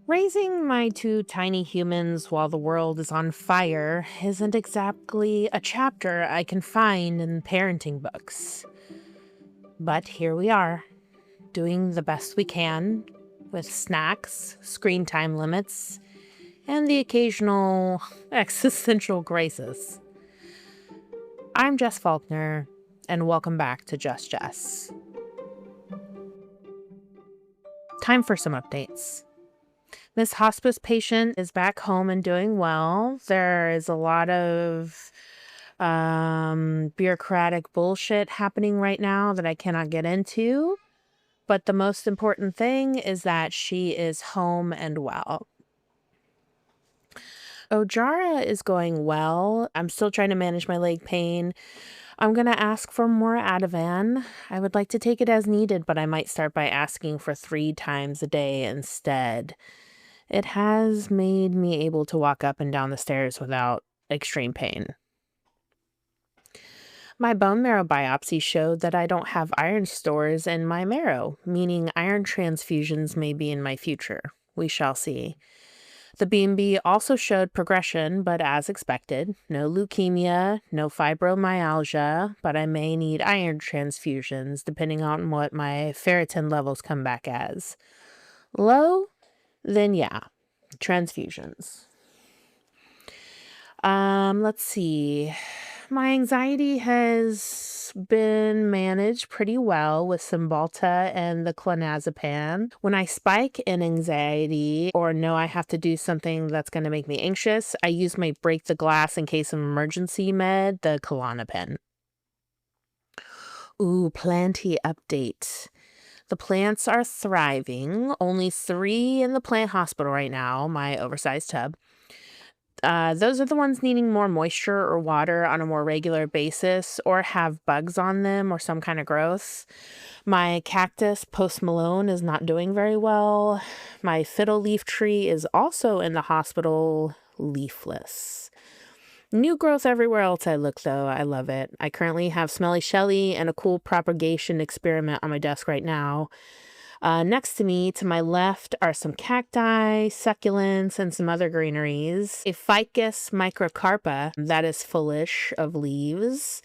Raising my two tiny humans while the world is on fire isn't exactly a chapter I can find in parenting books. But here we are, doing the best we can with snacks, screen time limits, and the occasional existential crisis. I'm Jess Faulkner, and welcome back to Just Jess. Time for some updates. This hospice patient is back home and doing well. There is a lot of bureaucratic bullshit happening right now that I cannot get into. But the most important thing is that she is home and well. Ojara is going well. I'm still trying to manage my leg pain. I'm going to ask for more Ativan. I would like to take it as needed, but I might start by asking for 3 times a day instead. It has made me able to walk up and down the stairs without extreme pain. My bone marrow biopsy showed that I don't have iron stores in my marrow, meaning iron transfusions may be in my future. We shall see. The B&B also showed progression, but as expected, no leukemia, no fibromyalgia, but I may need iron transfusions depending on what my ferritin levels come back as. Low? Then yeah, transfusions. Let's see. My anxiety has been managed pretty well with Cymbalta and the clonazepam. When I spike in anxiety or know I have to do something that's going to make me anxious, I use my break the glass in case of emergency med, the Klonopin. Ooh, planty update. The plants are thriving. Only 3 in the plant hospital right now, my oversized tub. Those are the ones needing more moisture or water on a more regular basis or have bugs on them or some kind of growth. My cactus Post Malone is not doing very well. My fiddle leaf tree is also in the hospital leafless. New growth everywhere else I look, though. I love it. I currently have Smelly Shelly and a cool propagation experiment on my desk right now. Next to me, to my left, are some cacti, succulents, and some other greeneries. A ficus microcarpa that is fullish of leaves.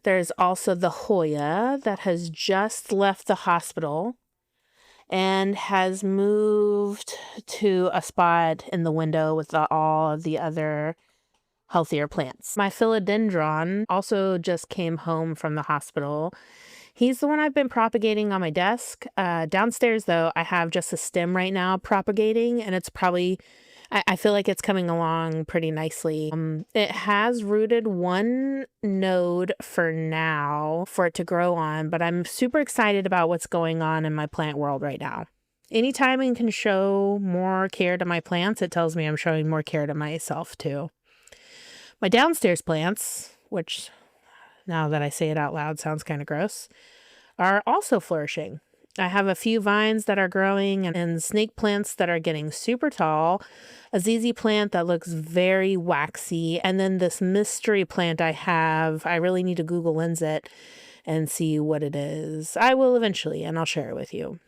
There's also the Hoya that has just left the hospital and has moved to a spot in the window with all of the other healthier plants. My philodendron also just came home from the hospital. He's the one I've been propagating on my desk. Downstairs, though, I have just a stem right now propagating, and it's probably, I feel like it's coming along pretty nicely. It has rooted 1 node for now for it to grow on, but I'm super excited about what's going on in my plant world right now. Anytime I can show more care to my plants, it tells me I'm showing more care to myself, too. My downstairs plants, which now that I say it out loud sounds kind of gross, are also flourishing. I have a few vines that are growing and snake plants that are getting super tall, a ZZ plant that looks very waxy, and then this mystery plant I have, I really need to Google Lens it and see what it is. I will eventually, and I'll share it with you.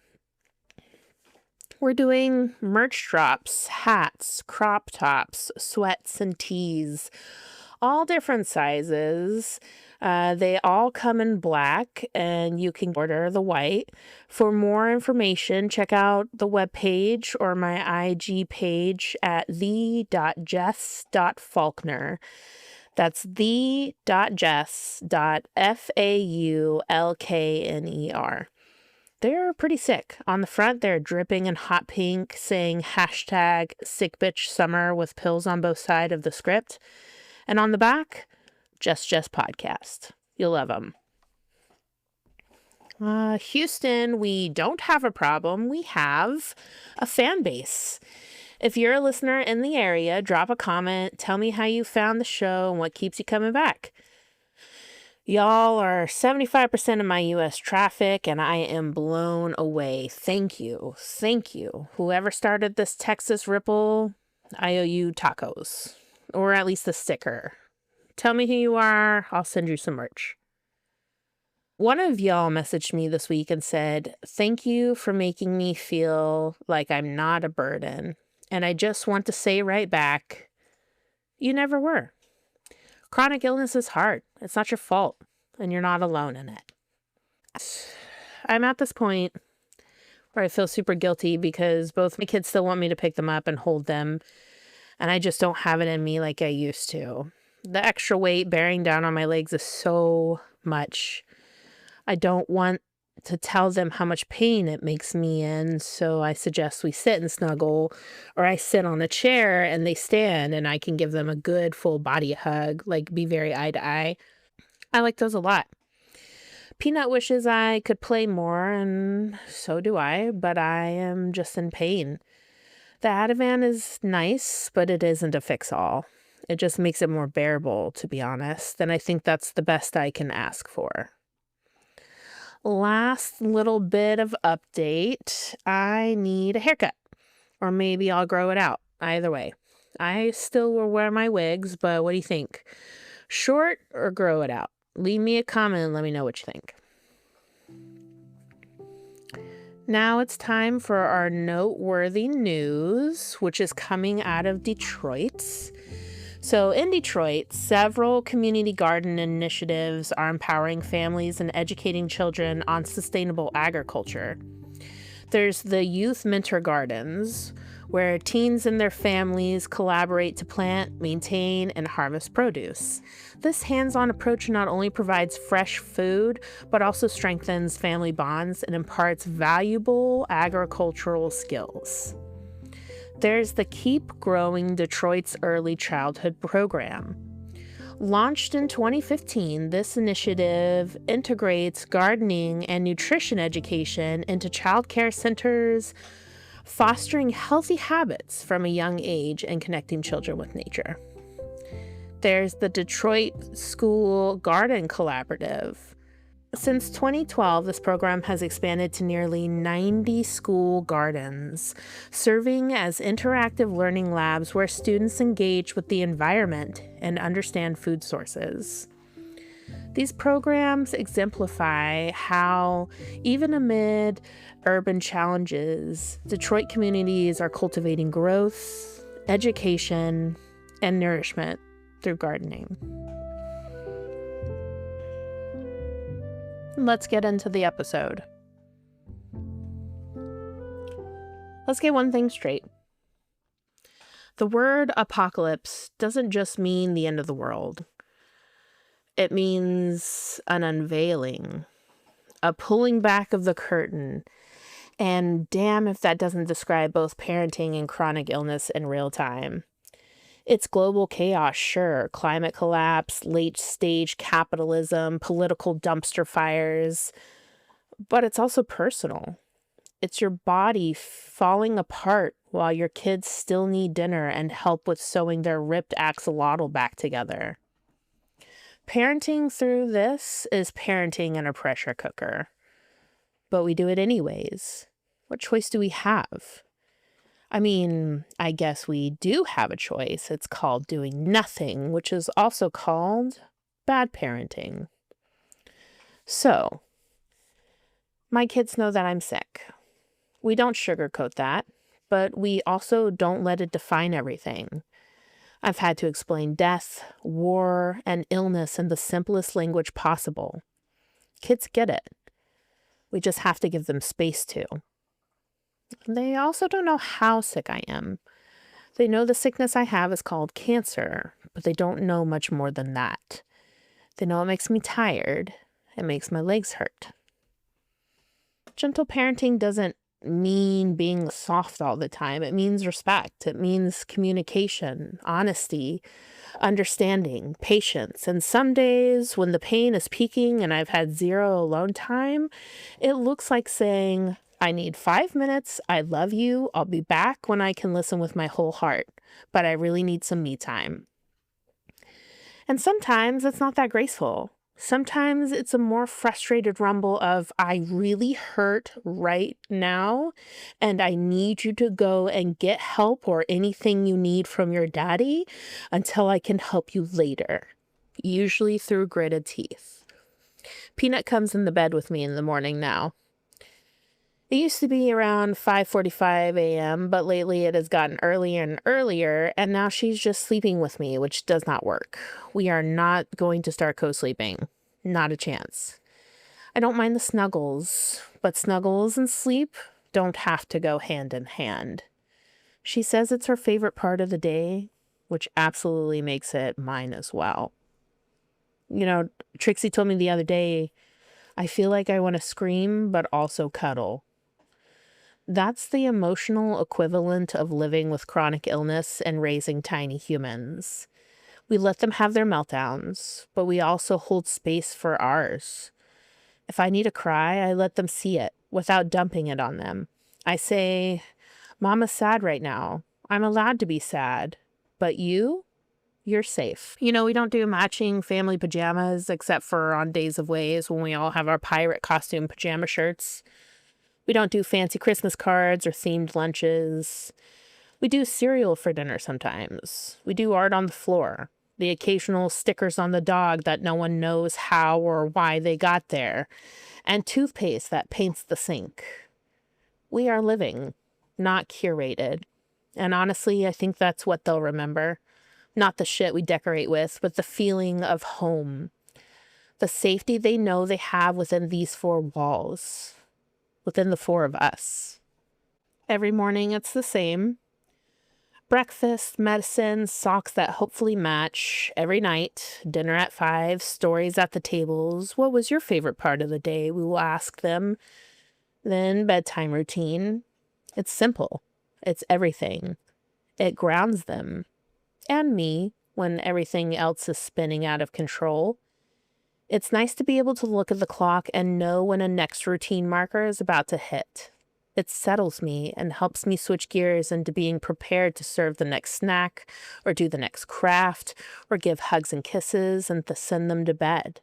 We're doing merch drops, hats, crop tops, sweats, and tees, all different sizes. They all come in black, and you can order the white. For more information, check out the webpage or my IG page at the.jess.faulkner. That's the.jess.faulkner. They're pretty sick. On the front, they're dripping in hot pink, saying hashtag sickbitchsummer with pills on both sides of the script. And on the back, Just Jess Podcast. You'll love them. Houston, we don't have a problem. We have a fan base. If you're a listener in the area, drop a comment. Tell me how you found the show and what keeps you coming back. Y'all are 75% of my U.S. traffic, and I am blown away. Thank you. Thank you. Whoever started this Texas Ripple, I owe you tacos. Or at least a sticker. Tell me who you are. I'll send you some merch. One of y'all messaged me this week and said, "Thank you for making me feel like I'm not a burden." And I just want to say right back, you never were. Chronic illness is hard. It's not your fault, and you're not alone in it. I'm at this point where I feel super guilty because both my kids still want me to pick them up and hold them, and I just don't have it in me like I used to. The extra weight bearing down on my legs is so much. I don't want to tell them how much pain it makes me in, so I suggest we sit and snuggle, or I sit on a chair and they stand and I can give them a good full body hug, like be very eye to eye. I like those a lot. Peanut wishes I could play more, and so do I, but I am just in pain. The Ativan is nice, but it isn't a fix-all. It just makes it more bearable, to be honest, and I think that's the best I can ask for. Last little bit of update. I need a haircut, or maybe I'll grow it out. Either way. I still will wear my wigs, but what do you think? Short or grow it out? Leave me a comment and let me know what you think. Now it's time for our noteworthy news, which is coming out of Detroit. So in Detroit, several community garden initiatives are empowering families and educating children on sustainable agriculture. There's the Youth Mentor Gardens, where teens and their families collaborate to plant, maintain, and harvest produce. This hands-on approach not only provides fresh food, but also strengthens family bonds and imparts valuable agricultural skills. There's the Keep Growing Detroit's Early Childhood Program. Launched in 2015, this initiative integrates gardening and nutrition education into child care centers, fostering healthy habits from a young age and connecting children with nature. There's the Detroit School Garden Collaborative. Since 2012, this program has expanded to nearly 90 school gardens, serving as interactive learning labs where students engage with the environment and understand food sources. These programs exemplify how, even amid urban challenges, Detroit communities are cultivating growth, education, and nourishment through gardening. Let's get into the episode. Let's get one thing straight. The word apocalypse doesn't just mean the end of the world. It means an unveiling, a pulling back of the curtain, and damn if that doesn't describe both parenting and chronic illness in real time. It's global chaos, sure, climate collapse, late-stage capitalism, political dumpster fires, but it's also personal. It's your body falling apart while your kids still need dinner and help with sewing their ripped axolotl back together. Parenting through this is parenting in a pressure cooker, but we do it anyways. What choice do we have? I mean, I guess we do have a choice. It's called doing nothing, which is also called bad parenting. So, my kids know that I'm sick. We don't sugarcoat that, but we also don't let it define everything. I've had to explain death, war, and illness in the simplest language possible. Kids get it. We just have to give them space to. They also don't know how sick I am. They know the sickness I have is called cancer, but they don't know much more than that. They know it makes me tired. It makes my legs hurt. Gentle parenting doesn't mean being soft all the time. It means respect. It means communication, honesty, understanding, patience. And some days when the pain is peaking and I've had zero alone time, it looks like saying, I need 5 minutes. I love you. I'll be back when I can listen with my whole heart, but I really need some me time. And sometimes it's not that graceful. Sometimes it's a more frustrated rumble of, I really hurt right now, and I need you to go and get help or anything you need from your daddy until I can help you later, usually through gritted teeth. Peanut comes in the bed with me in the morning now. It used to be around 5:45 a.m., but lately it has gotten earlier and earlier, and now she's just sleeping with me, which does not work. We are not going to start co-sleeping. Not a chance. I don't mind the snuggles, but snuggles and sleep don't have to go hand in hand. She says it's her favorite part of the day, which absolutely makes it mine as well. You know, Trixie told me the other day, I feel like I want to scream, but also cuddle. That's the emotional equivalent of living with chronic illness and raising tiny humans. We let them have their meltdowns, but we also hold space for ours. If I need to cry, I let them see it without dumping it on them. I say, Mama's sad right now. I'm allowed to be sad. But you're safe. You know, we don't do matching family pajamas except for on days of ways when we all have our pirate costume pajama shirts. We don't do fancy Christmas cards or themed lunches. We do cereal for dinner sometimes. We do art on the floor. The occasional stickers on the dog that no one knows how or why they got there. And toothpaste that paints the sink. We are living, not curated. And honestly, I think that's what they'll remember. Not the shit we decorate with, but the feeling of home. The safety they know they have within these four walls. Within the four of us. Every morning it's the same. Breakfast, medicine, socks that hopefully match. Every night, dinner at 5, stories at the tables. What was your favorite part of the day? We will ask them. Then bedtime routine. It's simple. It's everything. It grounds them. And me, when everything else is spinning out of control. It's nice to be able to look at the clock and know when a next routine marker is about to hit. It settles me and helps me switch gears into being prepared to serve the next snack or do the next craft or give hugs and kisses and to send them to bed.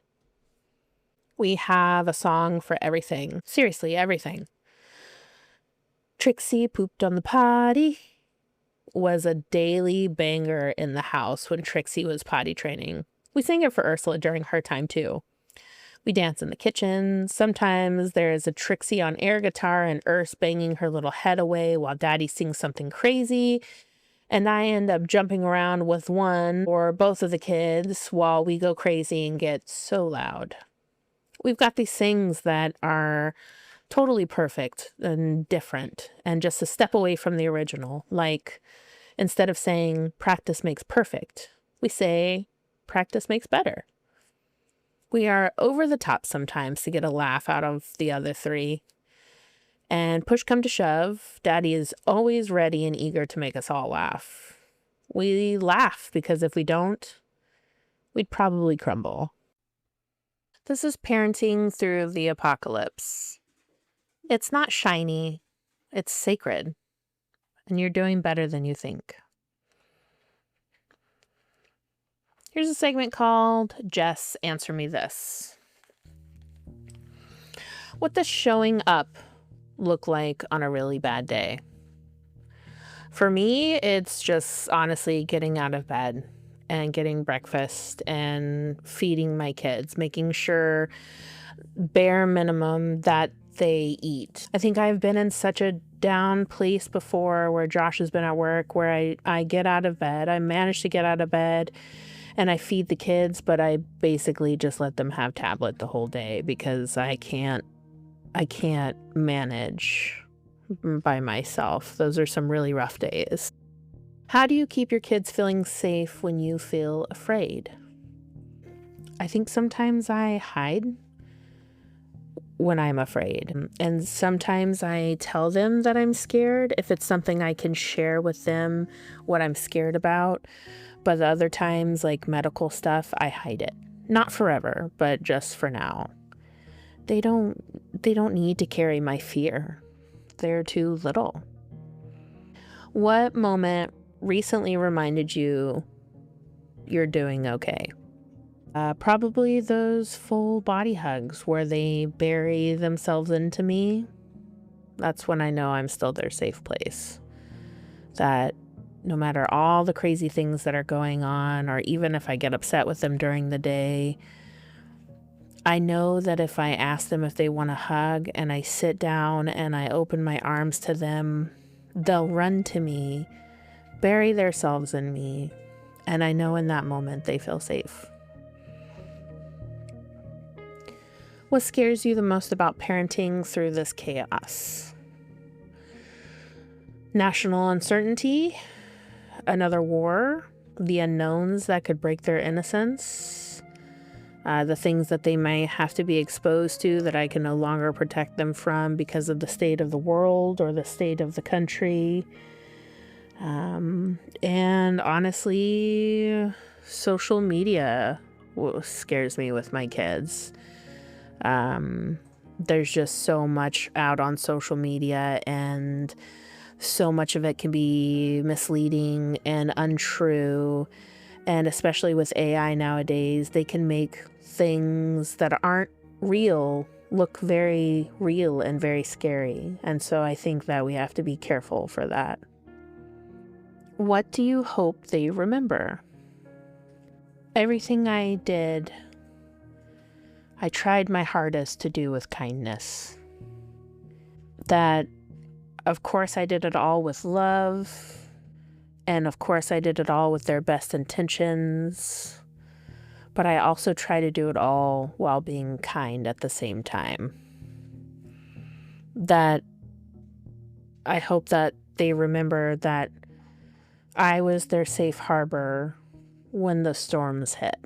We have a song for everything. Seriously, everything. Trixie pooped on the potty was a daily banger in the house when Trixie was potty training. We sang it for Ursula during her time too. We dance in the kitchen. Sometimes there's a Trixie on air guitar and Urs banging her little head away while Daddy sings something crazy. And I end up jumping around with one or both of the kids while we go crazy and get so loud. We've got these things that are totally perfect and different and just a step away from the original. Like, instead of saying practice makes perfect, we say practice makes better. We are over the top sometimes to get a laugh out of the other three. And push come to shove, Daddy is always ready and eager to make us all laugh. We laugh because if we don't, we'd probably crumble. This is parenting through the apocalypse. It's not shiny, it's sacred, and you're doing better than you think. Here's a segment called Jess, Answer Me This. What does showing up look like on a really bad day? For me, it's just honestly getting out of bed and getting breakfast and feeding my kids, making sure bare minimum that they eat. I think I've been in such a down place before where Josh has been at work where I get out of bed. I manage to get out of bed and I feed the kids, but I basically just let them have tablet the whole day because I can't manage by myself. Those are some really rough days. How do you keep your kids feeling safe when you feel afraid? I think sometimes I hide when I'm afraid. And sometimes I tell them that I'm scared if it's something I can share with them what I'm scared about. But other times, like medical stuff, I hide it. Not forever, but just for now. They don't need to carry my fear. They're too little. What moment recently reminded you you're doing okay? Probably those full body hugs where they bury themselves into me. That's when I know I'm still their safe place. That no matter all the crazy things that are going on, or even if I get upset with them during the day, I know that if I ask them if they want a hug and I sit down and I open my arms to them, they'll run to me, bury themselves in me, and I know in that moment they feel safe. What scares you the most about parenting through this chaos? National uncertainty, another war, the unknowns that could break their innocence, the things that they may have to be exposed to that I can no longer protect them from because of the state of the world or the state of the country. And honestly, social media scares me with my kids. There's just so much out on social media, and so much of it can be misleading and untrue. And especially with AI nowadays, they can make things that aren't real look very real and very scary. And so I think that we have to be careful for that. What do you hope they remember? Everything I did, I tried my hardest to do with kindness. That, of course, I did it all with love. And of course, I did it all with their best intentions. But I also try to do it all while being kind at the same time. That I hope that they remember that I was their safe harbor when the storms hit.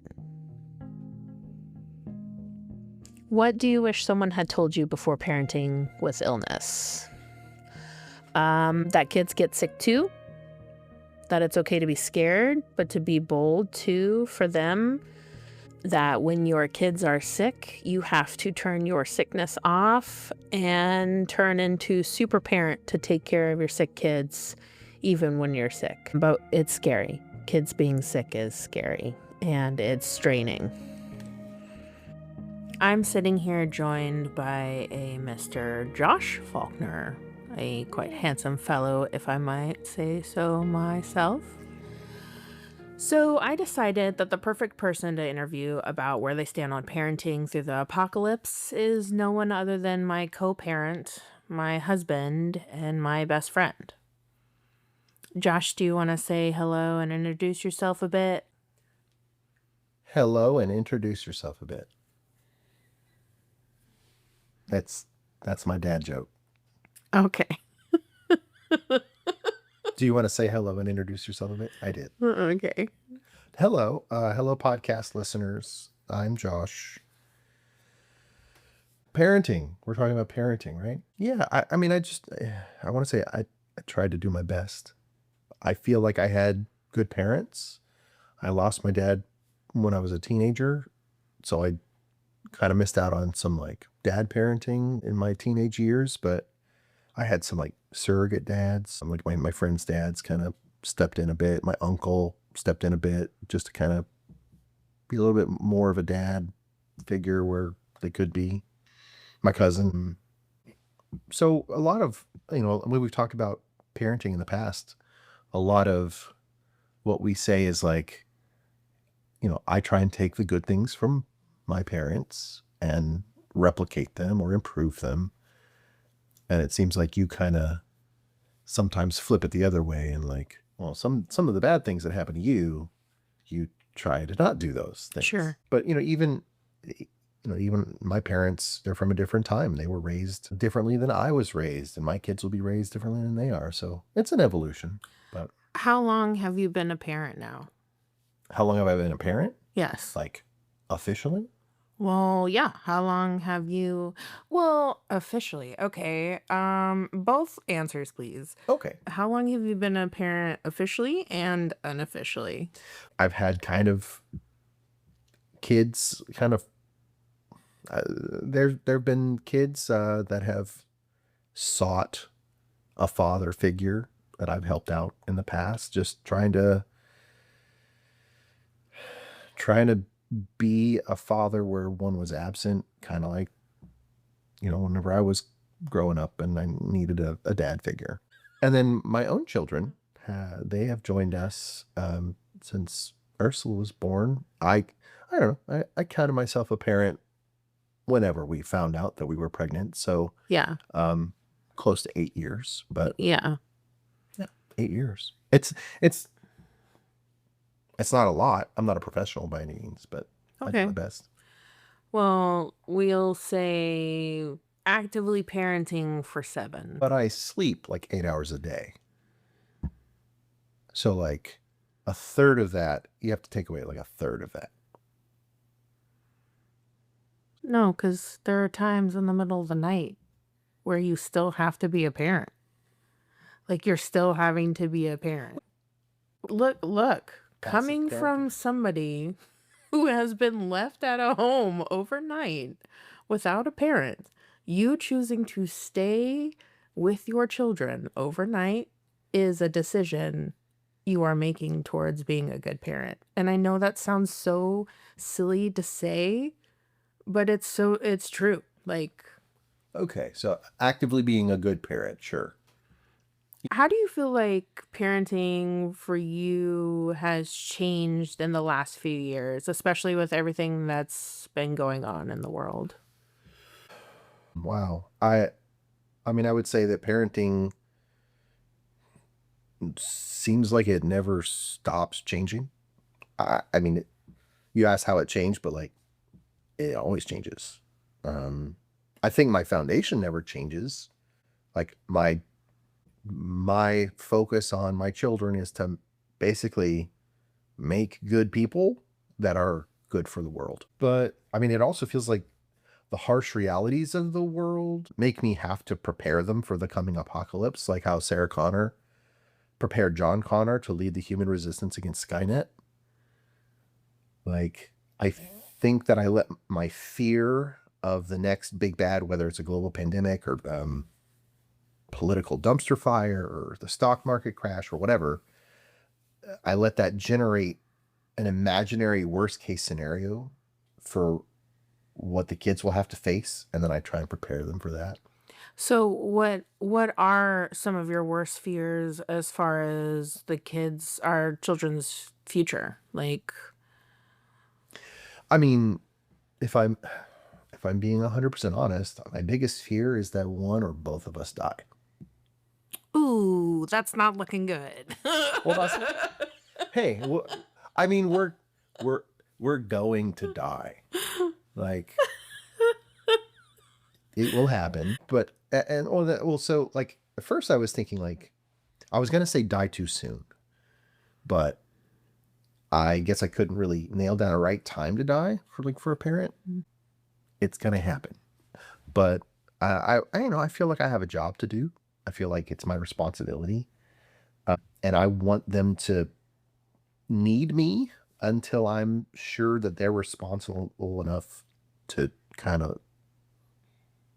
What do you wish someone had told you before parenting with illness? That kids get sick too. That it's okay to be scared, but to be bold too for them. That when your kids are sick, you have to turn your sickness off and turn into super parent to take care of your sick kids, even when you're sick. But it's scary. Kids being sick is scary, and it's straining. I'm sitting here joined by a Mr. Josh Faulkner, a quite handsome fellow, if I might say so myself. So I decided that the perfect person to interview about where they stand on parenting through the apocalypse is no one other than my co-parent, my husband, and my best friend. Josh, do you want to say hello and introduce yourself a bit? Hello, and introduce yourself a bit. That's my dad joke. Okay. Do you want to say hello and introduce yourself a bit? I did. Okay. Hello, hello, podcast listeners. I'm Josh. Parenting. We're talking about parenting, right? Yeah. I mean, I want to say I tried to do my best. I feel like I had good parents. I lost my dad when I was a teenager, so I kind of missed out on some like dad parenting in my teenage years, but I had some like surrogate dads. Like my friends' dads kind of stepped in a bit. My uncle stepped in a bit just to kind of be a little bit more of a dad figure where they could be. My cousin. So a lot of, when we've talked about parenting in the past, a lot of what we say is like, I try and take the good things from my parents and replicate them or improve them. And it seems like you kind of sometimes flip it the other way and like, well, some of the bad things that happen to you try to not do those things. Sure. But even my parents, they're from a different time. They were raised differently than I was raised, and my kids will be raised differently than they are. So it's an evolution. But How long have you been a parent now? how long have I been a parent? Yes. Like officially? Well, yeah. How long have you? Well, officially. Okay. Both answers, please. Okay. How long have you been a parent officially and unofficially? I've had kind of kids kind of there've been kids that have sought a father figure that I've helped out in the past, just trying to be a father where one was absent, kind of like, whenever I was growing up and I needed a dad figure. And then my own children, they have joined us since Ursula was born. I don't know. I counted myself a parent whenever we found out that we were pregnant. So Yeah. um, close to 8 years, but Yeah. yeah, 8 years. It's not a lot. I'm not a professional by any means, but I do my Okay. best. Well, we'll say actively parenting for 7. But I sleep like 8 hours a day. So like a third of that, you have to take away like a third of that. No, because there are times in the middle of the night where you still have to be a parent. Like you're still having to be a parent. Look, Passive coming parenting. from somebody who has been left at a home overnight without a parent, you choosing to stay with your children overnight is a decision you are making towards being a good parent. And I know that sounds so silly to say, but it's true. Like, Okay, so actively being a good parent, sure. how do you feel like parenting for you has changed in the last few years, especially with everything that's been going on in the world? Wow. I mean, I would say that parenting seems like it never stops changing. I mean, you asked how it changed, but like it always changes. Um, I think my foundation never changes. Like my focus on my children is to basically make good people that are good for the world. But I mean, it also feels like the harsh realities of the world make me have to prepare them for the coming apocalypse, like how Sarah Connor prepared John Connor to lead the human resistance against Skynet. Like, I think that I let my fear of the next big bad, whether it's a global pandemic or political dumpster fire or the stock market crash or whatever, I let that generate an imaginary worst case scenario for what the kids will have to face, and then I try and prepare them for that. So what are some of your worst fears as far as our children's future? Like, I mean, if I'm if I'm being 100% honest, my biggest fear is that one or both of us die. ooh, that's not looking good. Well, that's hey, I mean, we're we're going to die. Like it will happen, but and well, so like at first I was thinking like I was gonna say die too soon, but I guess I couldn't really nail down a right time to die for a parent. It's gonna happen, but you know I feel like I have a job to do. I feel like it's my responsibility, and I want them to need me until I'm sure that they're responsible enough to kind of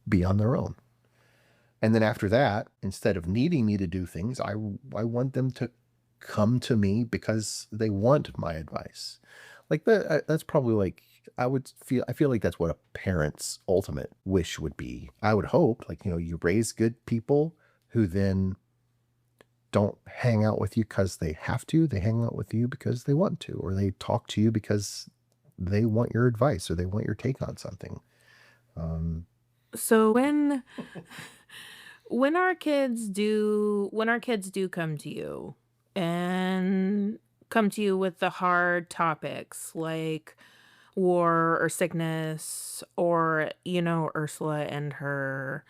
be on their own. And then after that, instead of needing me to do things, I want them to come to me because they want my advice. Like that's probably like I feel like that's what a parent's ultimate wish would be. I would hope like you raise good people who then don't hang out with you because they have to. They hang out with you because they want to, or they talk to you because they want your advice or they want your take on something. Um, So when our kids do come to you and come to you with the hard topics like war or sickness or Ursula and her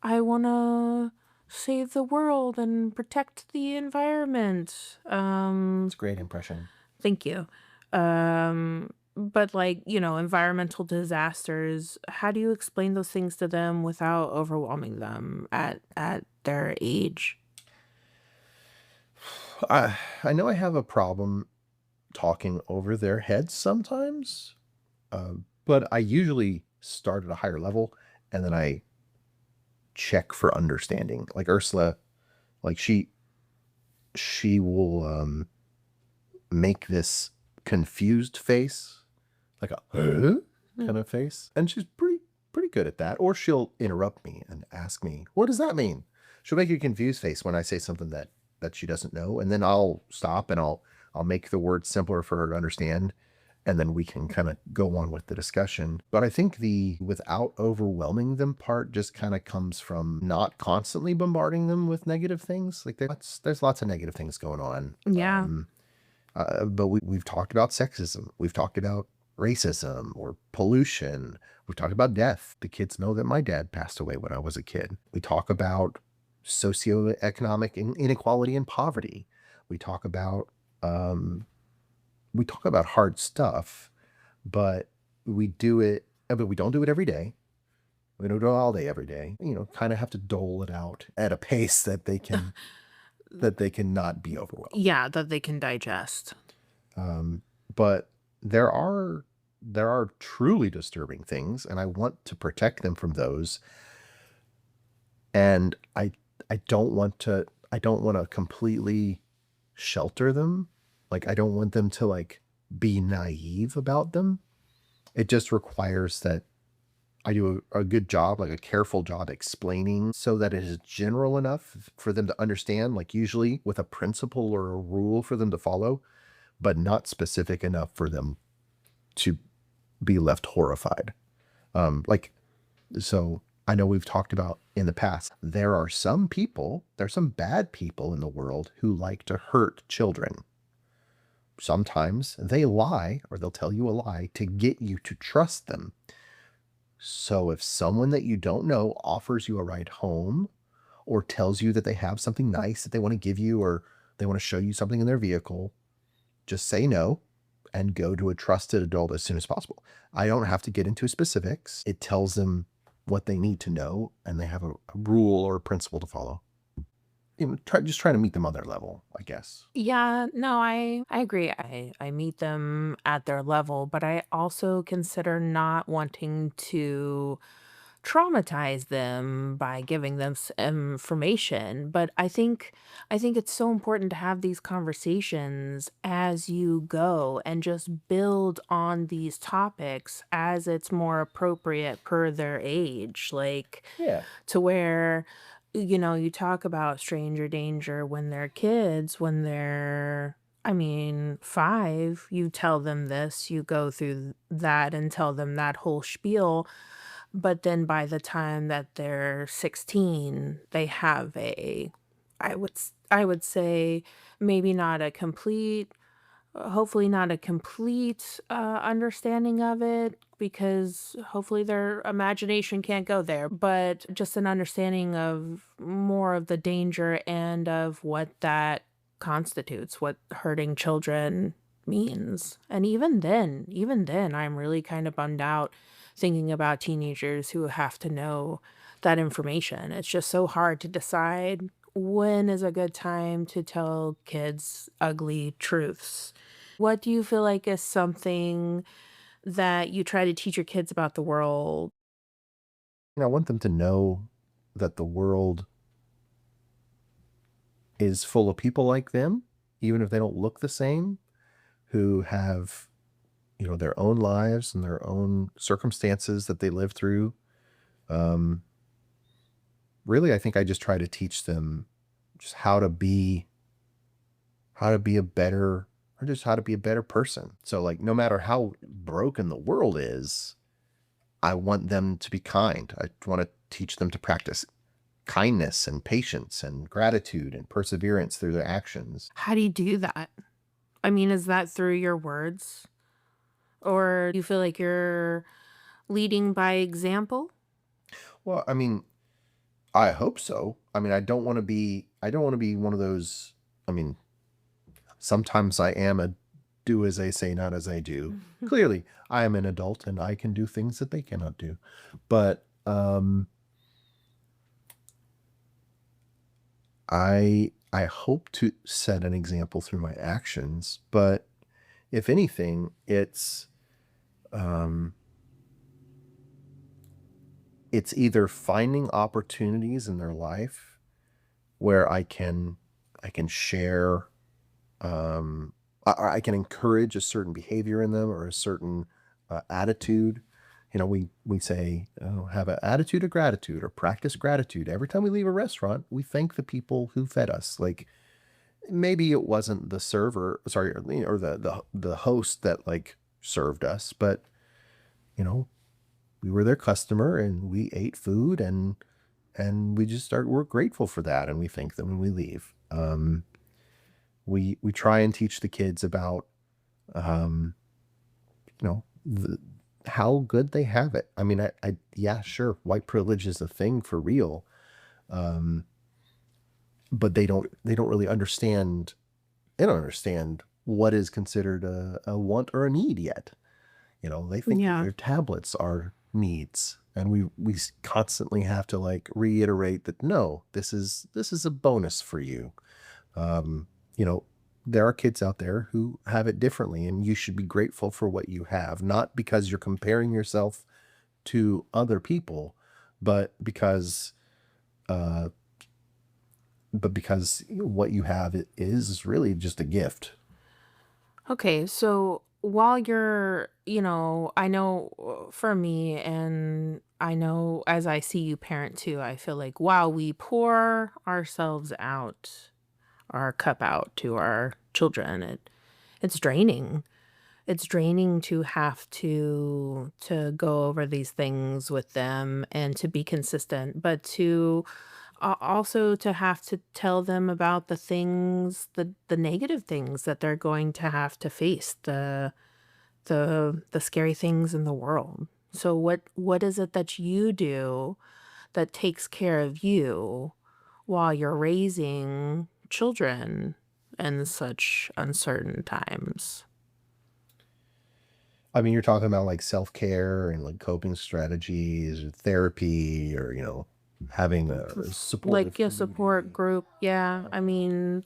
I want to save the world and protect the environment. it's a great impression. Thank you. But like, environmental disasters, how do you explain those things to them without overwhelming them at their age? I know I have a problem talking over their heads sometimes, but I usually start at a higher level and then I check for understanding. Like Ursula, like she will make this confused face, like a huh? Mm. Kind of face, and she's pretty good at that. Or she'll interrupt me and ask me, "What does that mean?" She'll make a confused face when I say something that she doesn't know, and then I'll stop and I'll make the words simpler for her to understand, and then we can kind of go on with the discussion. But I think the without overwhelming them part just kind of comes from not constantly bombarding them with negative things. Like there's lots of negative things going on. Yeah. But we've talked about sexism. We've talked about racism or pollution. We've talked about death. The kids know that my dad passed away when I was a kid. We talk about socioeconomic inequality and poverty. We talk about um, we talk about hard stuff, but we don't do it every day. We don't do it all day every day. Kind of have to dole it out at a pace that they can not be overwhelmed. Yeah, that they can digest. Um, but there are truly disturbing things, and I want to protect them from those. And I don't want to completely shelter them. Like I don't want them to like be naive about them. It just requires that I do a good job, like a careful job explaining so that it is general enough for them to understand, like usually with a principle or a rule for them to follow, but not specific enough for them to be left horrified. Like, so I know we've talked about in the past, there's some bad people in the world who like to hurt children. Sometimes they lie or they'll tell you a lie to get you to trust them. So if someone that you don't know offers you a ride home or tells you that they have something nice that they want to give you or they want to show you something in their vehicle, just say no and go to a trusted adult as soon as possible. I don't have to get into specifics. It tells them what they need to know and they have a rule or a principle to follow. Just trying to meet them on their level, I guess. Yeah, no, I agree. I meet them at their level, but I also consider not wanting to traumatize them by giving them information. But I think it's so important to have these conversations as you go and just build on these topics as it's more appropriate per their age. Like Yeah. to where you talk about stranger danger when they're kids, when they're, I mean, 5, you tell them this, you go through that and tell them that whole spiel, but then by the time that they're 16, they have I would say maybe not a complete hopefully not a complete, understanding of it because hopefully their imagination can't go there, but just an understanding of more of the danger and of what that constitutes, what hurting children means. And even then, I'm really kind of bummed out thinking about teenagers who have to know that information. It's just so hard to decide when is a good time to tell kids ugly truths. What do you feel like is something that you try to teach your kids about the world? I want them to know that the world is full of people like them, even if they don't look the same, who have, their own lives and their own circumstances that they live through. Um, Really, I think I just try to teach them just how to be a better or just how to be a better person. So like no matter how broken the world is, I want them to be kind. I want to teach them to practice kindness and patience and gratitude and perseverance through their actions. How do you do that? I mean, is that through your words? Or do you feel like you're leading by example? Well, I mean, I hope so. I mean, I don't want to be one of those. I mean, sometimes I am a do as I say, not as I do. Clearly, I am an adult and I can do things that they cannot do. But I hope to set an example through my actions, but if anything, um it's either finding opportunities in their life where I can share I can encourage a certain behavior in them or a certain attitude. We say, oh, have an attitude of gratitude or practice gratitude. Every time we leave a restaurant, we thank the people who fed us. Like maybe it wasn't the server, sorry, or the host that like served us, but you know, we were their customer and we ate food and we just start we're grateful for that and we thank them when we leave. We try and teach the kids about um, how good they have it. I mean, yeah, sure, white privilege is a thing for real, um, but they don't really understand. They don't understand what is considered a want or a need yet. They think that Yeah. their tablets are needs, and we constantly have to like reiterate that no, this is a bonus for you. Um, you know, there are kids out there who have it differently, and you should be grateful for what you have, not because you're comparing yourself to other people, but because uh, what you have is really just a gift. Okay, so while I know for me, and I know as I see you parent too, I feel like while we pour ourselves out, our cup out to our children, it's draining. It's draining to have to go over these things with them and to be consistent, but to also to have to tell them about the things, the negative things that they're going to have to face, the scary things in the world. So what is it that you do that takes care of you while you're raising children in such uncertain times? I mean, you're talking about like self care and like coping strategies or therapy or having a supportive Like your support community. group, yeah. I mean,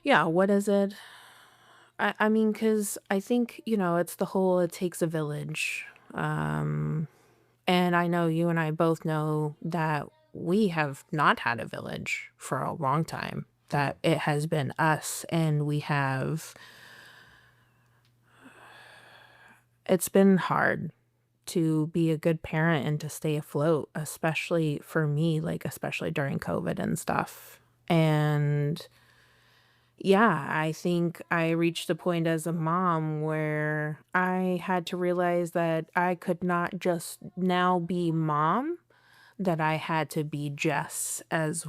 yeah, what is it? I mean, because I think, it's the whole it takes a village. Um, and I know you and I both know that we have not had a village for a long time, that it has been us, and it's been hard to be a good parent and to stay afloat, especially for me, like, especially during COVID and stuff. And yeah, I think I reached a point as a mom where I had to realize that I could not just now be mom, that I had to be Jess as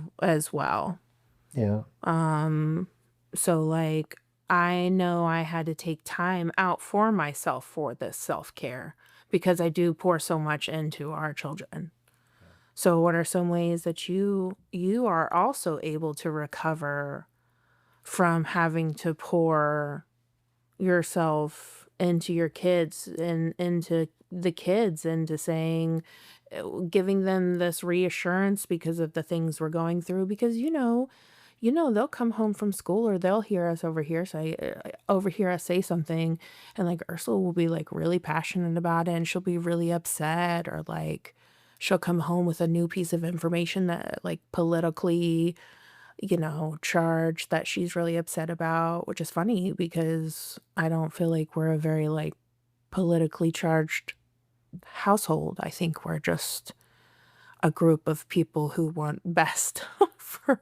well. Yeah. Um so like I know I had to take time out for myself for this self-care because I do pour so much into our children. So what are some ways that you are also able to recover from having to pour yourself into your kids and into the kids, into saying, giving them this reassurance because of the things we're going through, because they'll come home from school, or they'll hear us overhear us say something, and like Ursula will be like really passionate about it, and she'll be really upset, or like she'll come home with a new piece of information that like politically charge that she's really upset about, which is funny because I don't feel like we're a very like politically charged household. I think we're just a group of people who want best for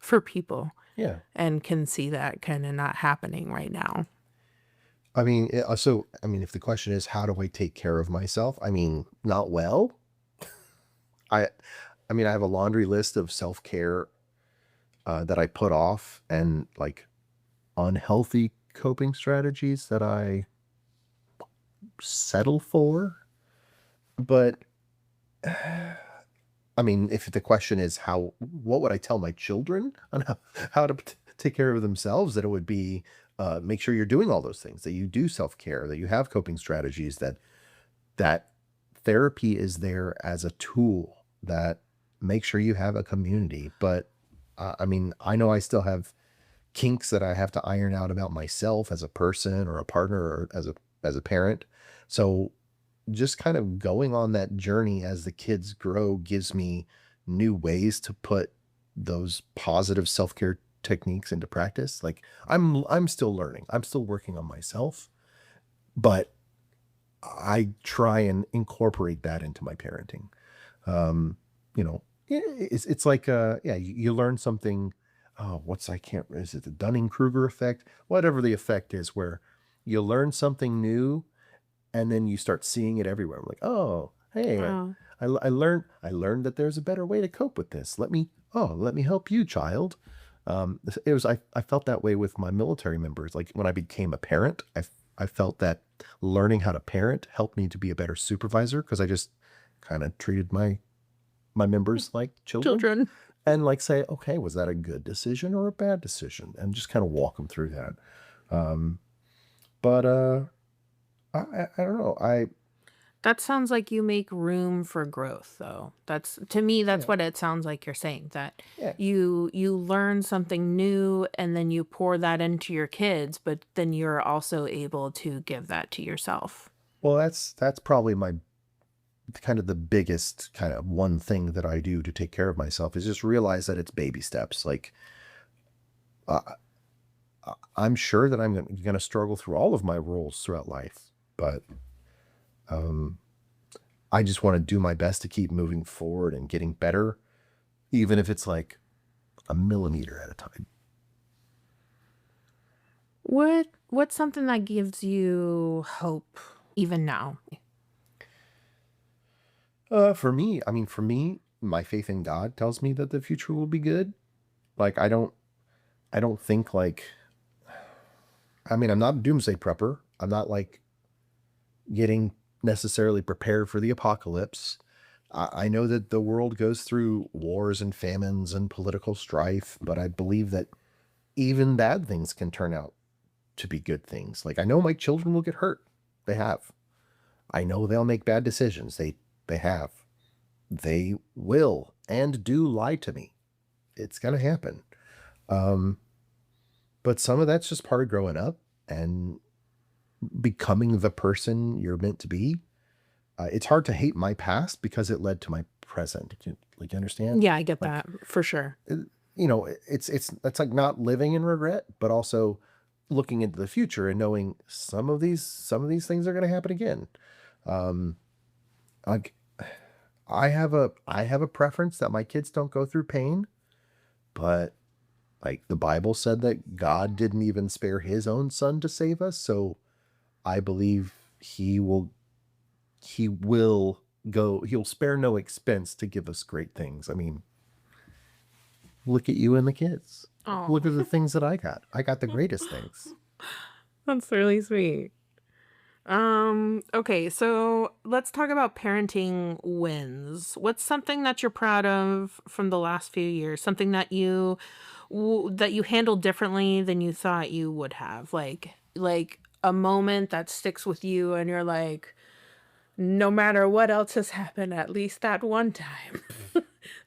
for people, Yeah. and can see that kind of not happening right now. I mean, so I mean, if the question is how do I take care of myself? I mean, not well. I I mean, I have a laundry list of self care that I put off and like unhealthy coping strategies that I settle for. But I mean, if the question is what would I tell my children on how to take care of themselves, that it would be make sure you're doing all those things, that you do self care, that you have coping strategies, that therapy is there as a tool, that make sure you have a community. But I mean, I know I still have kinks that I have to iron out about myself as a person or a partner or as a parent. So just kind of going on that journey as the kids grow gives me new ways to put those positive self-care techniques into practice. Like I'm still learning. I'm still working on myself, but I try and incorporate that into my parenting. It's like yeah, you learn something. Oh, I can't, is it the Dunning-Kruger effect? Whatever the effect is, where you learn something new, and then you start seeing it everywhere. I'm like, oh, hey, Oh, I learned that there's a better way to cope with this. Let me help you, child. I felt that way with my military members. Like when I became a parent, I felt that learning how to parent helped me to be a better supervisor because I just kind of treated my members like children children. and like say, okay, was that a good decision or a bad decision? And just kind of walk them through that. Um, but I don't know. That sounds like you make room for growth, though. That's to me, that's Yeah, what it sounds like you're saying, that yeah. you learn something new and then you pour that into your kids, but then you're also able to give that to yourself. Well, that's probably my kind of the biggest kind of one thing that I do to take care of myself is just realize that it's baby steps. Like uh, I'm sure that I'm going to struggle through all of my roles throughout life, but um, I just want to do my best to keep moving forward and getting better, even if it's like a millimeter at a time. What's something that gives you hope even now? For me, my faith in God tells me that the future will be good. Like I don't think like, I'm not a doomsday prepper. I'm not like getting necessarily prepared for the apocalypse. I know that the world goes through wars and famines and political strife, but I believe that even bad things can turn out to be good things. Like I know my children will get hurt. They have. I know they'll make bad decisions. They have. They will and do lie to me. It's gonna happen. Um, but some of that's just part of growing up and becoming the person you're meant to be. It's hard to hate my past because it led to my present. You understand? Yeah, I get Like, that for sure. it's like not living in regret, but also looking into the future and knowing some of these things are going to happen again. Um, like I have a preference that my kids don't go through pain, but like the Bible said that God didn't even spare his own son to save us, so I believe he will he'll spare no expense to give us great things. I mean, look at you and the kids. Look Oh, at the things that I got. I got the greatest things. that's really sweet. Okay, so let's talk about parenting wins. What's something that you're proud of from the last few years? Something that that you handled differently than you thought you would have? Like a moment that sticks with you and you're like, no matter what else has happened, at least that one time.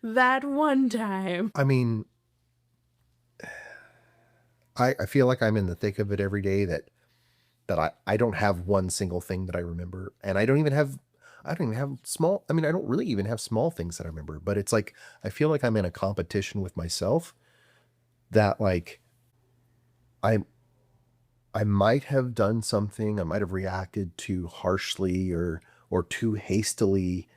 That one time. I mean, I feel like I'm in the thick of it every day that I don't have one single thing that I remember. And I don't even have small I don't really even have small things that I remember, but it's like I feel like I'm in a competition with myself that like I I might have done something, I might have reacted too harshly or too hastily,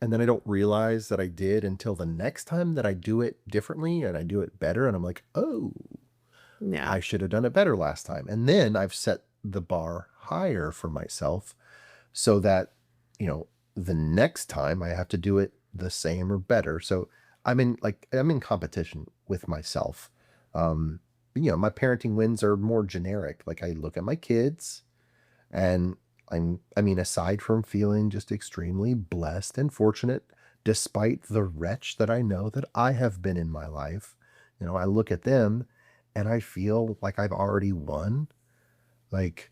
and then I don't realize that I did until the next time that I do it differently and I do it better and I'm like, "Oh, Yeah. I should have done it better last time." And then I've set the bar higher for myself so that, you know, the next time I have to do it the same or better. So I'm in competition with myself. Um, my parenting wins are more generic. Like I look at my kids and aside from feeling just extremely blessed and fortunate, despite the wretch that I know that I have been in my life, I look at them and I feel like I've already won. Like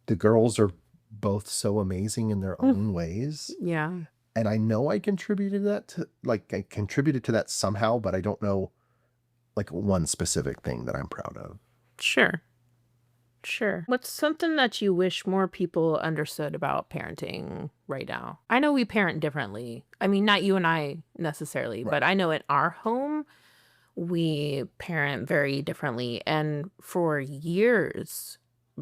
the girls are both so amazing in their Mm, own ways. yeah. And I know I contributed to that somehow, but I don't know like one specific thing that I'm proud of. Sure. Sure. What's something that you wish more people understood about parenting right now? I know we parent differently. I mean, not you and I necessarily, Right. but I know in our home, we parent very differently. And for years,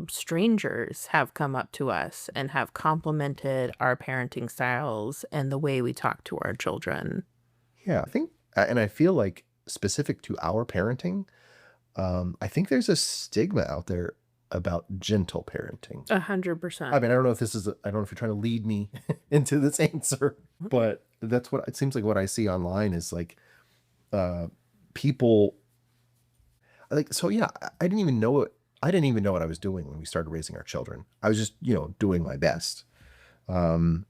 strangers have come up to us and have complimented our parenting styles and the way we talk to our children. Yeah, and I feel like specific to our parenting, I think there's a stigma out there about gentle parenting. I 100%. mean, I don't know if this is, I don't know if you're trying to lead me into this answer, but that's what it seems like what I see online is like, uh, people like, so yeah, I didn't even know it. I didn't even know what I was doing when we started raising our children. I was just, doing my best. Um,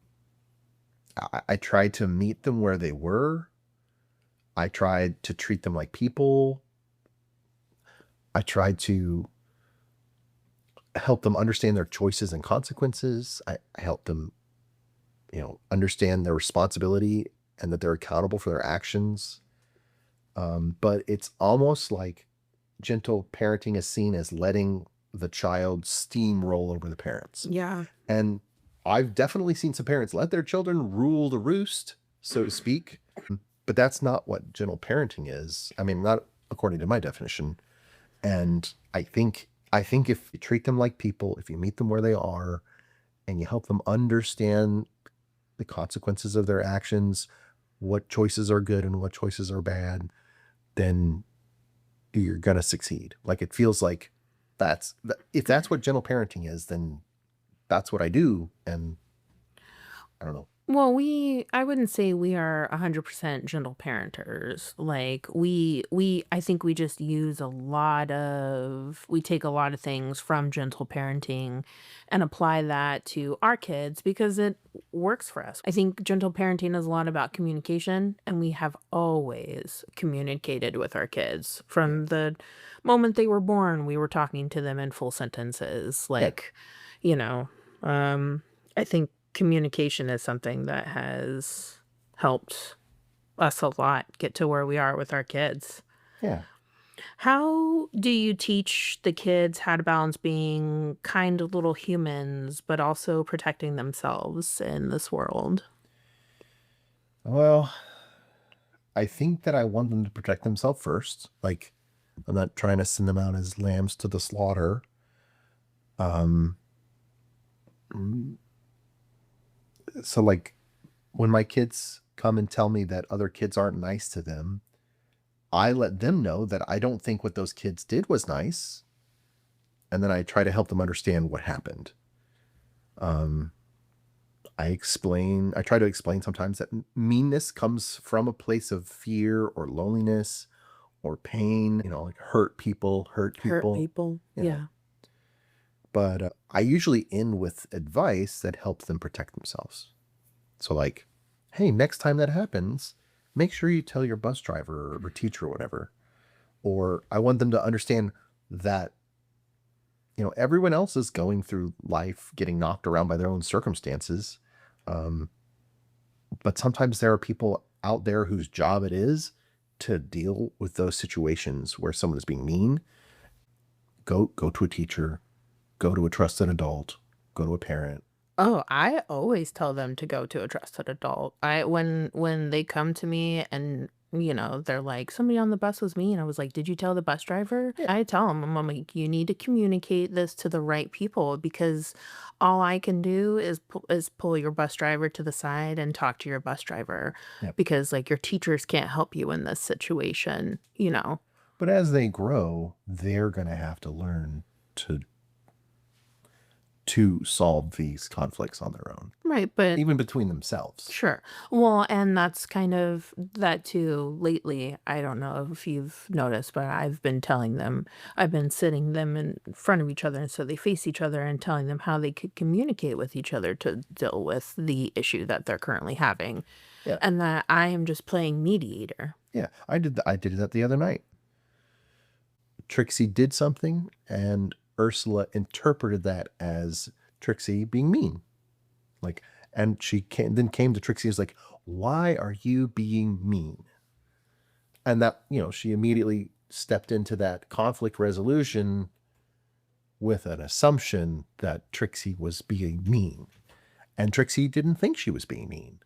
I tried to meet them where they were. I tried to treat them like people. I tried to help them understand their choices and consequences. I helped them, understand their responsibility and that they're accountable for their actions. But it's almost like gentle parenting is seen as letting the child steamroll over the parents. Yeah. And I've definitely seen some parents let their children rule the roost, so to speak. But that's not what gentle parenting is. I mean, not according to my definition. And I think if you treat them like people, if you meet them where they are, and you help them understand the consequences of their actions, what choices are good and what choices are bad, then you're gonna succeed. Like it feels like if that's what gentle parenting is, then that's what I do. And I don't know. Well, I wouldn't say we are 100% gentle parenters. Like I think we just we take a lot of things from gentle parenting and apply that to our kids because it works for us. I think gentle parenting is a lot about communication, and we have always communicated with our kids Yeah. from the moment they were born. We were talking to them in full sentences, Yeah. like, you know, I think communication is something that has helped us a lot get to where we are with our kids. Yeah. How do you teach the kids how to balance being kind little humans, but also protecting themselves in this world? Well, I think that I want them to protect themselves first. Like I'm not trying to send them out as lambs to the slaughter. Um, mm, so like when my kids come and tell me that other kids aren't nice to them, I let them know that I don't think what those kids did was nice, and then I try to help them understand what happened. Um, I try to explain sometimes that meanness comes from a place of fear or loneliness or pain, like hurt Hurt people, people. you know. Yeah. But I usually end with advice that helps them protect themselves. So, like, hey, next time that happens, make sure you tell your bus driver or teacher or whatever. Or I want them to understand that, everyone else is going through life getting knocked around by their own circumstances. Um, but sometimes there are people out there whose job it is to deal with those situations where someone is being mean. Go to a teacher, go to a trusted adult, go to a parent. Oh, I always tell them to go to a trusted adult. When they come to me and they're like, somebody on the bus was mean. I was like, did you tell the bus driver? Yeah. I tell them, I'm like, you need to communicate this to the right people because all I can do is pull your bus driver to the side and talk to your bus driver Yeah. because like your teachers can't help you in this situation. But as they grow, they're going to have to learn to solve these conflicts on their own, Right, but even between themselves. sure. Well, and that's kind of that too lately. I don't know if you've noticed, but I've been sitting them in front of each other, and so they face each other and telling them how they could communicate with each other to deal with the issue that they're currently having. Yeah. And that I am just playing mediator. Yeah. I did that the other night. Trixie did something, and Ursula interpreted that as Trixie being mean. Like, and came to Trixie and was like, "Why are you being mean?" And that, she immediately stepped into that conflict resolution with an assumption that Trixie was being mean. And Trixie didn't think she was being mean.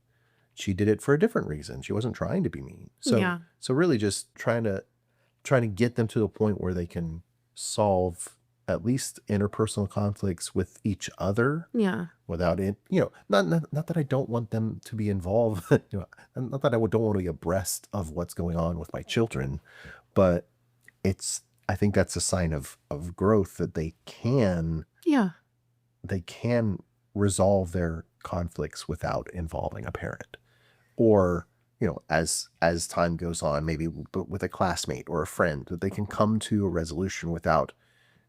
She did it for a different reason. She wasn't trying to be mean. Yeah. So really just trying to get them to a point where they can solve at least interpersonal conflicts with each other Yeah. without it, not that I don't want them to be involved, not that I don't want to be abreast of what's going on with my children, but it's I think that's a sign of growth that Yeah. they can resolve their conflicts without involving a parent. Or, as time goes on, maybe with a classmate or a friend, that they can come to a resolution without,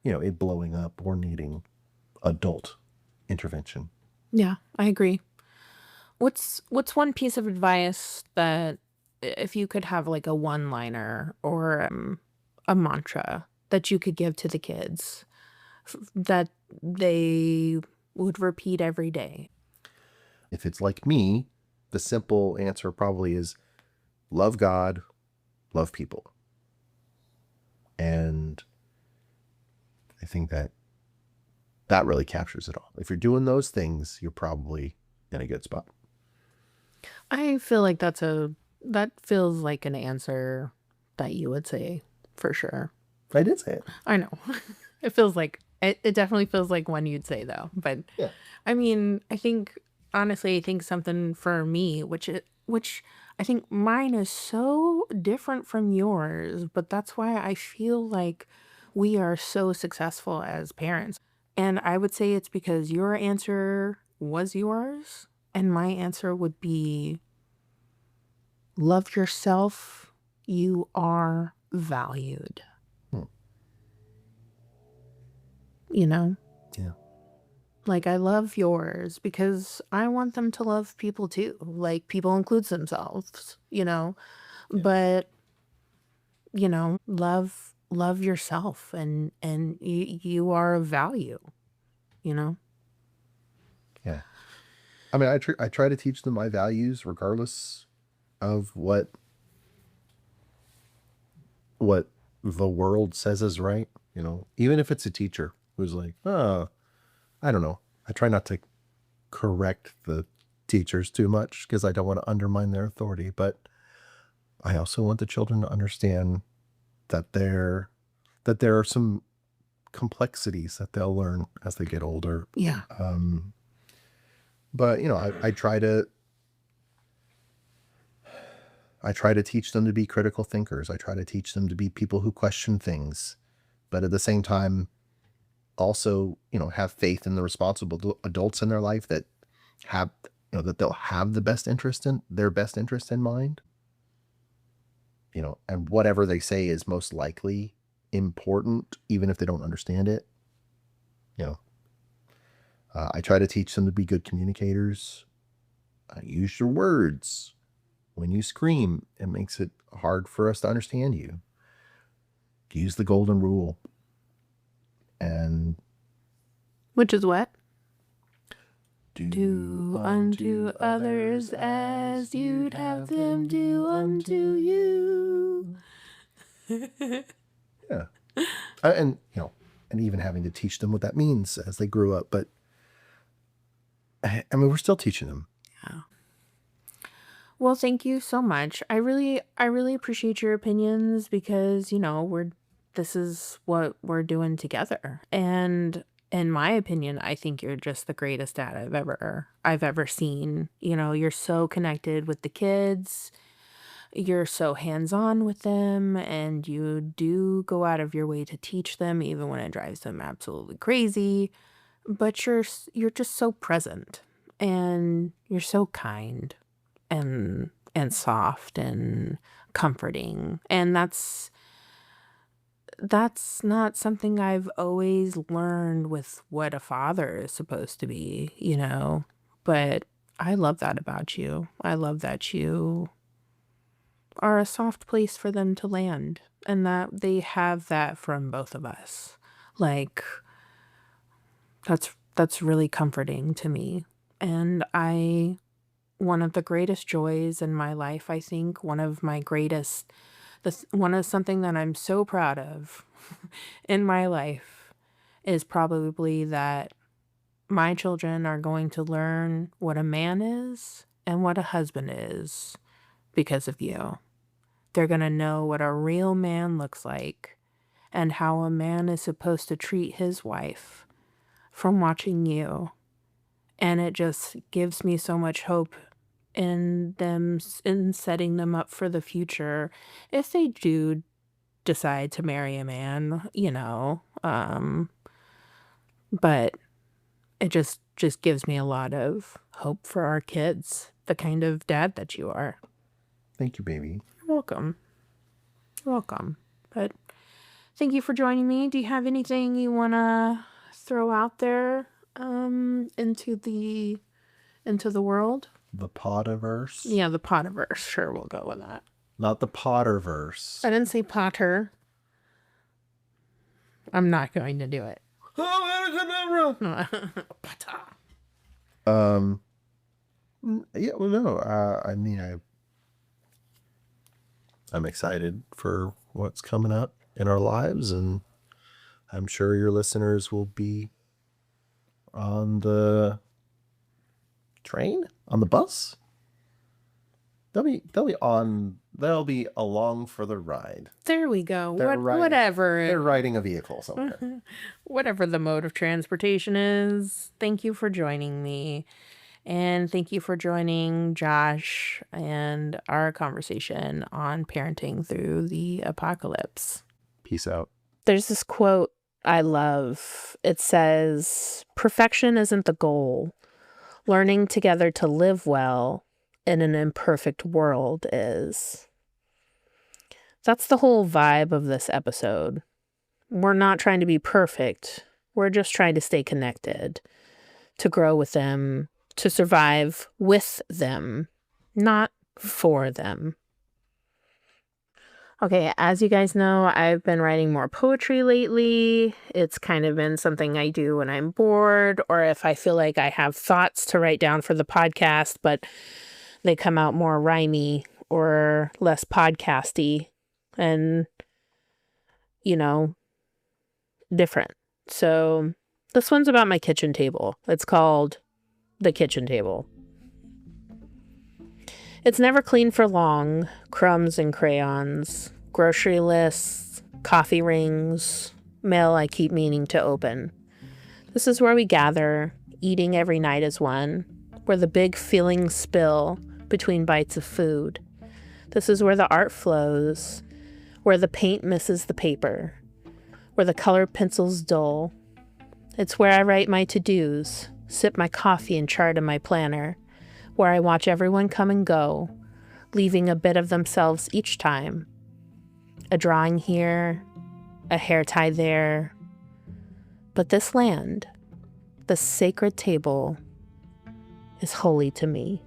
it blowing up or needing adult intervention. Yeah, I agree. What's one piece of advice that if you could have like a one-liner or a mantra that you could give to the kids that they would repeat every day? If it's like me, the simple answer probably is love God, love people. And I think that really captures it all. If you're doing those things, you're probably in a good spot. I feel like that feels like an answer that you would say for sure. I did say it. I know. It feels like it definitely feels like one you'd say though. But Yeah. I mean, I think honestly, I think something for me, which I think mine is so different from yours, but that's why I feel like we are so successful as parents. And I would say it's because your answer was yours, and my answer would be love yourself. You are valued, Hmm. you know? Yeah. Like, I love yours because I want them to love people too. Like, people includes themselves, you know? Yeah. But, love yourself and you are of value, you know? Yeah. I mean, I try to teach them my values regardless of what the world says is right. Even if it's a teacher who's like, oh, I don't know. I try not to correct the teachers too much because I don't want to undermine their authority. But I also want the children to understand that there are some complexities that they'll learn as they get older. Yeah. Um, but I try to teach them to be critical thinkers. I try to teach them to be people who question things, but at the same time, also, have faith in the responsible adults in their life that have, that they'll have their best interest in mind, and whatever they say is most likely important, even if they don't understand it. You know, I try to teach them to be good communicators. Use your words. When you scream, it makes it hard for us to understand you. Use the golden rule. And Which is what? do Do unto unto others others as as you'd you'd have have them them do do unto unto you. you. Yeah. And even having to teach them what that means as they grew up. But I mean, we're still teaching them. Yeah. Well, thank you so much. I really appreciate your opinions because, this is what we're doing together. And in my opinion, I think you're just the greatest dad I've ever seen. You're so connected with the kids. You're so hands-on with them and you do go out of your way to teach them even when it drives them absolutely crazy, but you're just so present and you're so kind and soft and comforting. And that's not something I've always learned with what a father is supposed to be. But I love that about you. I love that you are a soft place for them to land and that they have that from both of us. Like that's really comforting to me. And one of the greatest joys in my life, I think, one of my greatest one of something that I'm so proud of in my life is probably that my children are going to learn what a man is and what a husband is because of you. They're going to know what a real man looks like and how a man is supposed to treat his wife from watching you. And it just gives me so much hope in them, in setting them up for the future if they do decide to marry a man, but it just gives me a lot of hope for our kids, the kind of dad that you are. Thank you, baby. You're welcome. You're welcome. But thank you for joining me. Do you have anything you want to throw out there into the world? The Potterverse? Yeah, the Potterverse. Sure, we'll go with that. Not the Potterverse. I didn't say Potter. I'm not going to do it. Potter. Yeah, well, no. I mean, I'm excited for what's coming up in our lives, and I'm sure your listeners will be on the train, on the bus. They'll be along for the ride. There we go. Whatever. They're riding a vehicle somewhere. Whatever the mode of transportation is. Thank you for joining me. And thank you for joining Josh and our conversation on parenting through the apocalypse. Peace out. There's this quote I love. It says, "Perfection isn't the goal. Learning together to live well in an imperfect world is." That's the whole vibe of this episode. We're not trying to be perfect. We're just trying to stay connected, to grow with them, to survive with them, not for them. Okay, as you guys know, I've been writing more poetry lately. It's kind of been something I do when I'm bored, or if I feel like I have thoughts to write down for the podcast, but they come out more rhymey or less podcasty and, different. So this one's about my kitchen table. It's called The Kitchen Table. It's never clean for long. Crumbs and crayons, grocery lists, coffee rings, mail I keep meaning to open. This is where we gather, eating every night as one, where the big feelings spill between bites of food. This is where the art flows, where the paint misses the paper, where the colored pencils dull. It's where I write my to-dos, sip my coffee and chart in my planner, where I watch everyone come and go, leaving a bit of themselves each time. A drawing here, a hair tie there. But this land, the sacred table, is holy to me.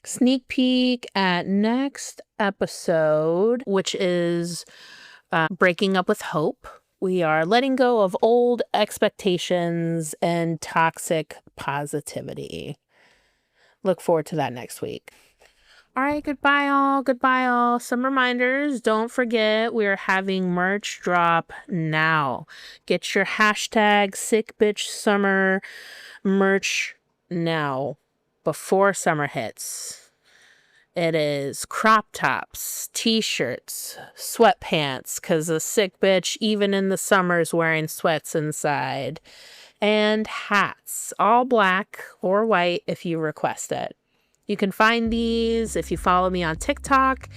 Sneak peek at next episode, which is Breaking Up with Hope. We are letting go of old expectations and toxic positivity. Look forward to that next week. All right, goodbye all. Goodbye all. Some reminders. Don't forget, we're having merch drop now. Get your hashtag #SickBitchSummer merch now before summer hits. It is crop tops, t-shirts, sweatpants, because a sick bitch, even in the summer, is wearing sweats inside, and hats, all black or white if you request it. You can find these if you follow me on TikTok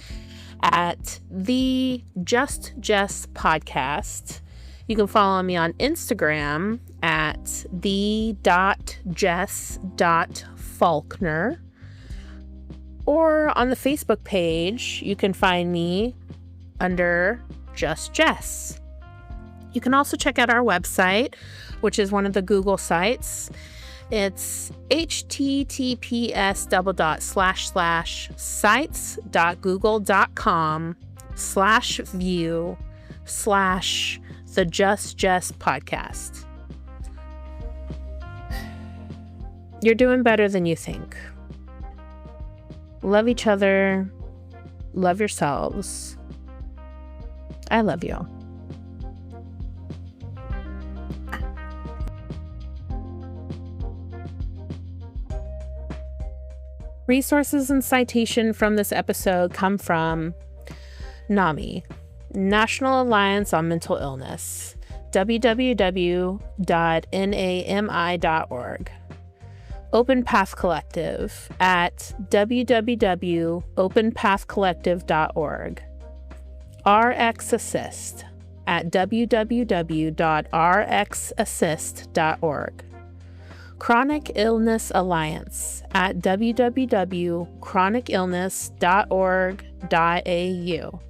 at the Just Jess Podcast. You can follow me on Instagram at the.jess.faulkner. Or on the Facebook page, you can find me under Just Jess. You can also check out our website, which is one of the Google sites. It's https://sites.google.com/view/the Just Jess Podcast. You're doing better than you think. Love each other. Love yourselves. I love you. Resources and citation from this episode come from NAMI, National Alliance on Mental Illness, www.nami.org. Open Path Collective at www.openpathcollective.org. RX Assist at www.rxassist.org. Chronic Illness Alliance at www.chronicillness.org.au.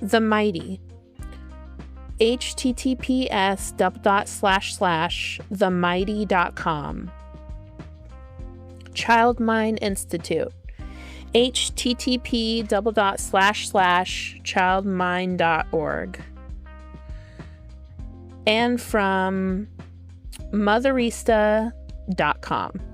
The Mighty, https://themighty.com. Child Mind Institute, http://childmind.org. And from motherista.com.